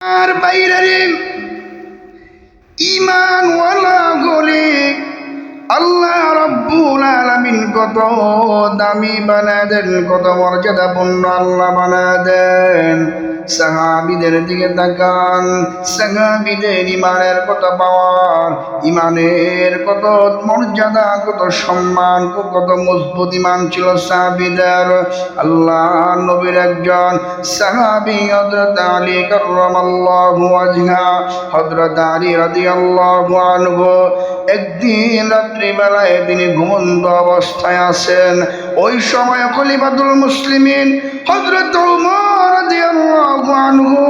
আর বাইরে ঈমানওয়ালা গলি আল্লাহ রাব্বুল আলামিন কত দামি বানায় দেন, কত মর্যাদাপূর্ণ আল্লাহ বানায় দেন। সাহাবীদের দিকে তাকান, সাহাবীদের ইমানের কত পাওয়ার, ইমানের কত মর্যাদা, কত সম্মান, কত মজবুত ইমান ছিল সাহাবীদের। আল্লাহ নবীর একজন সাহাবী হযরত আলী কাররামাল্লাহু ওয়াজহা, হযরত আলী রাদিয়াল্লাহু আনহু একদিন রাত্রিবেলায় তিনি ঘুমন্ত অবস্থায় আছেন। ওই সময় খলিফাতুল মুসলিমিন হযরত ওমর রাদিয়াল্লাহু আনহু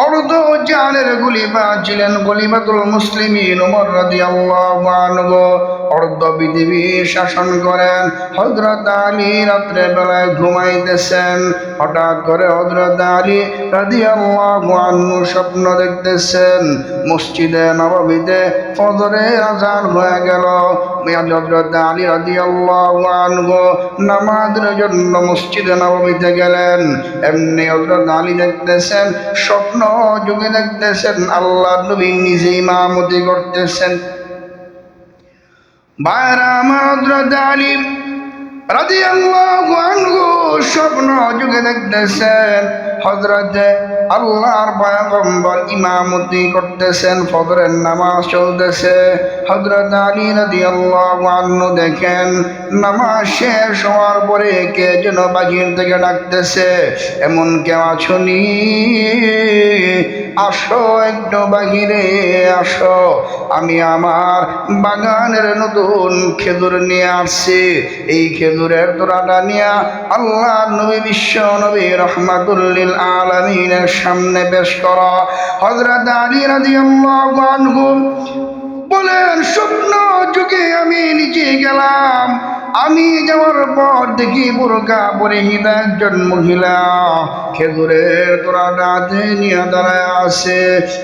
অর্ধ জানের খলিফা ছিলেন। খলিফাতুল মুসলিমিন ওমর রাদিয়াল্লাহু আনহু অর্ধ পৃথিবী শাসন করেন। হযরত আলী রাত্রে বেলায় ঘুমাইতেছেন। হঠাৎ করে হযরত আলী রাদিয়াল্লাহু আনহু স্বপ্ন দেখতেছেন মসজিদে নববীতে ফজরের আযান হয়ে গেল। হযরত আলী রাদিয়াল্লাহু আনহু নামাজের জন্য মসজিদে নববীতে গেলেন। এমনি হযরত আলী দেখতেছেন, স্বপ্ন যুগে দেখতেছেন আল্লাহর নবী নিজে ইমামতি করতেছেন। ভাইরা আমার, হযরত আলী রাদিয়াল্লাহু আনহু স্বপ্ন যুগে দেখতেছেন হযরত আল্লাহর পয়গম্বর ইমামতি করতেছেন, ফজরের নামাজ চলতেছে। হযরত আলী রাদিয়াল্লাহু আনহু দেখেন নামাজ শেষ হওয়ার পরে কে যেন বাহির থেকে ডাকতেছে, এমন কেউ আছোনি? আসো, একটু বাহিরে আসো, আমি আমার বাগানের নতুন খেজুর নিয়ে আসছি। এই খেজুরের তোড়াটা নিয়ে আল্লাহ নবী বিশ্ব নবী রাহমাতুল লিল আলামিনের সামনে পেশ করা। হযরত আলী রাদিয়াল্লাহু আনহু বলেন, স্বপ্ন যুগে আমি নিচে গেলাম, আমি যাওয়ার পর দেখি বোরকা পরিহিত একজন মহিলা খেজুরের তোড়াটা হাতে নিয়ে দাঁড়ায় আছে।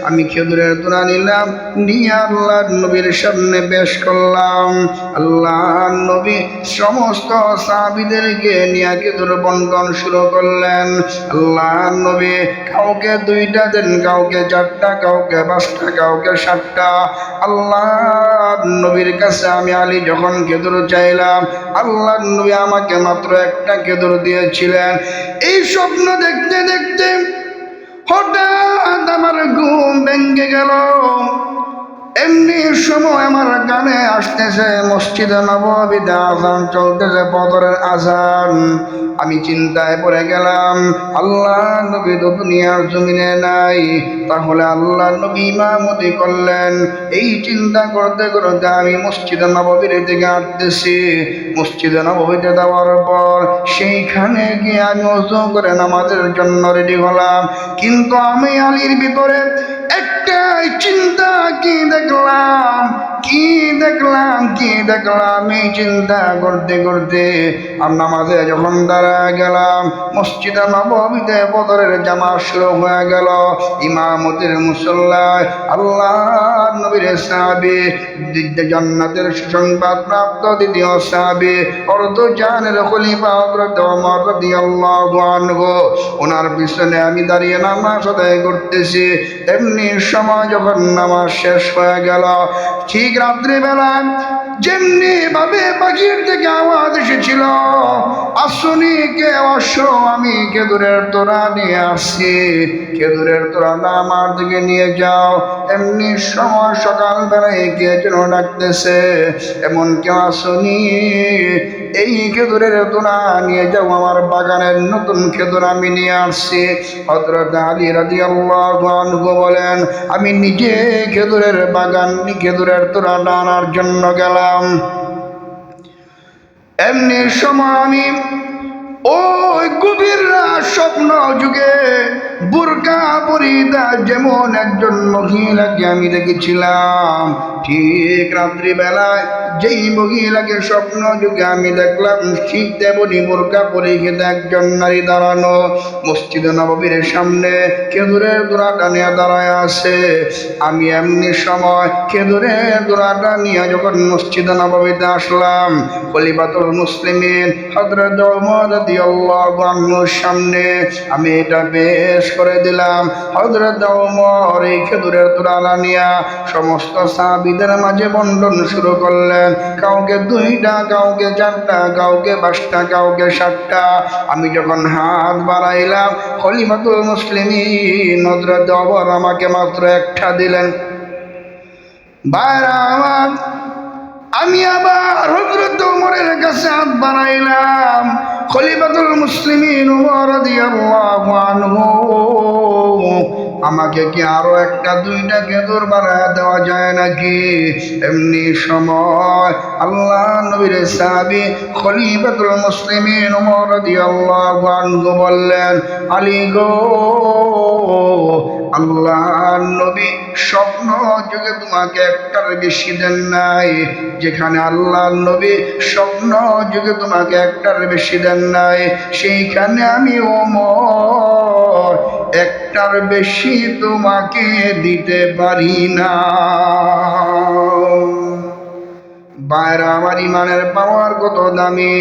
আমি খেজুরের তোড়া নিলাম, নিয়ে আল্লাহর নবীর সামনে পেশ করলাম। আল্লাহর নবী সমস্ত সাহাবীদেরকে নিয়ে খেজুর বন্টন শুরু করলেন। আল্লাহর নবী কাউকে 2টা দেন, কাউকে 4টা, কাউকে 5টা, কাউকে 7টা। আল্লাহর নবীর কাছে আমি আলী যখন খেজুর চাইলাম, আল্লাহর নবী আমাকে মাত্র 1টা খেজুর দিয়েছিলেন। এই স্বপ্ন দেখতে দেখতে হঠাৎ আমার ঘুম ভেঙে গেল। এমনি সময় আমার কানে আসতেছে মসজিদে নববীতে আযান চলতেছে, ফজরের আযান। আমি চিন্তায় পড়ে গেলাম, আল্লাহ নবী তো দুনিয়ার জমিনে নাই, তাহলে আল্লাহ নবী ইমামতি করলেন। এই চিন্তা করতে করতে আমি মসজিদে নববীর দিকে আসতেছি। মসজিদে নববীতে যাওয়ার পর সেইখানে গিয়ে আমি ওযু করে নামাজের জন্য রেডি হলাম। কিন্তু আমি আলীর ভিতরে একটাই চিন্তা, কি দেখলাম, কি দেখলাম, কি দেখলাম, এই চিন্তা করতে করতে আমি নামাজে যখন দাঁড়ায় গেলাম, মসজিদে নববীতে ফজরের জামাত শুরু হয়ে গেল। ইমামতির মুসল্লায় আল্লাহ নবীর সাহাবী, জান্নাতের সুসংবাদ প্রাপ্ত দ্বিতীয় সাহাবী, অর্ধ জানের খলিফা হযরত ওমর রাদিয়াল্লাহু আনহু, ওনার পিছনে আমি দাঁড়িয়ে নামাজ আদায় করতেছি। এমনি সময় যখন নামাজ শেষ হয়ে গেল, ঠিক রাত্রিবেলা যেমনি ভাবে বাহির থেকে আওয়াজ এসেছিল, আসুনি কে, আসো, আমি খেজুরের তোড়া নিয়ে আসছি, খেজুরের তোড়াটা আমার দিকে নিয়ে যাও। এমনি সময় সকালবেলায় কে যেন ডাকতেছে, এমন কেউ আসুনি? এই খেজুরের তোড়া নিয়ে যাও, আমার বাগানের নতুন খেজুর আমি নিয়ে আসছি। হযরত আলী রাদিয়াল্লাহু আনহু বলেন, আমি নিজে খেজুরের বাগান, খেজুরের তোড়াটা আনার জন্য গেলাম। এমনি সময় আমি ওই গভীর স্বপ্ন যুগে বুরকা পরিহিতা যেমন একজন মহিলাকে আমি দেখেছিলাম, ঠিক রাত্রিবেলায় যেই মহিলাকে স্বপ্ন যুগে আমি দেখলাম, ঠিক তেমনি বুরকা পরিহিত একজন নারী দাঁড়ানো মসজিদে নববীর সামনে খেজুরের তোড়াটা নিয়ে দাঁড়ায় আছে। আমি এমনি সময় খেজুরের তোড়াটা নিয়ে যখন মসজিদে নববীতে আসলাম, খলিফাতুল মুসলিমিন হযরত ওমর রাদিয়াল্লাহু আনহুর সামনে আমি এটা পেশ করে দিলাম। হযরত ওমর এই খেজুরের তোড়াটা নিয়া সমস্ত সাহাবীদের মাঝে বন্টন শুরু করলেন। কাউকে 2টা, কাউকে 4টা, কাউকে 5টা, কাউকে 7টা। আমি যখন হাত বাড়াইলাম, খলিফাতুল মুসলিমিন হযরত ওমর আমাকে মাত্র 1টা দিলেন। ভাইরা আমার, আমি আবার হযরত ওমরের কাছে হাত বাড়াইলাম। খলিফাতুল মুসলিমিন ওমর রাদিয়াল্লাহু আনহু আমাকে কি আরো 1টা 2টা খেজুর বানায় দেওয়া যায় নাকি? এমনি সময় আল্লাহ নবীর সাহাবী খলিফাতুল মুসলিমিন ওমর রাদিয়াল্লাহু আনহু বললেন, আলী গো, আল্লাহ নবী স্বপ্ন যুগে তোমাকে 1টার বেশি দেন নাই। যেখানে আল্লাহ নবী স্বপ্ন যুগে তোমাকে 1টার বেশি দেন নাই, সেইখানে আমি ওমর 1টার বেশি তোমাকে দিতে পারি না। বাইরা আমার, ইমানের পাওয়ার কত দামি!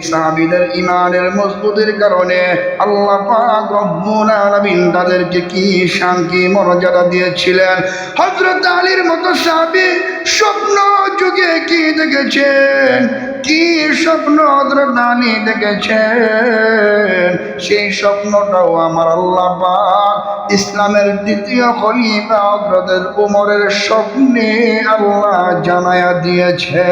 সাহাবীদের ইমানের মজবুতির কারণে আল্লাহ পাক রব্বুল আলামিন তাদেরকে কি শান, কি মর্যাদা দিয়েছিলেন। হযরত আলীর মতো সাহাবী স্বপ্ন যুগে কি দেখেছেন, কি স্বপ্ন হযরত আলী দেখেছেন, সেই স্বপ্নটাও আমার আল্লাহ পাক ইসলামের 2য় খলিফা হযরত ওমরের স্বপ্নে আল্লাহ জানায়া দিয়েছে।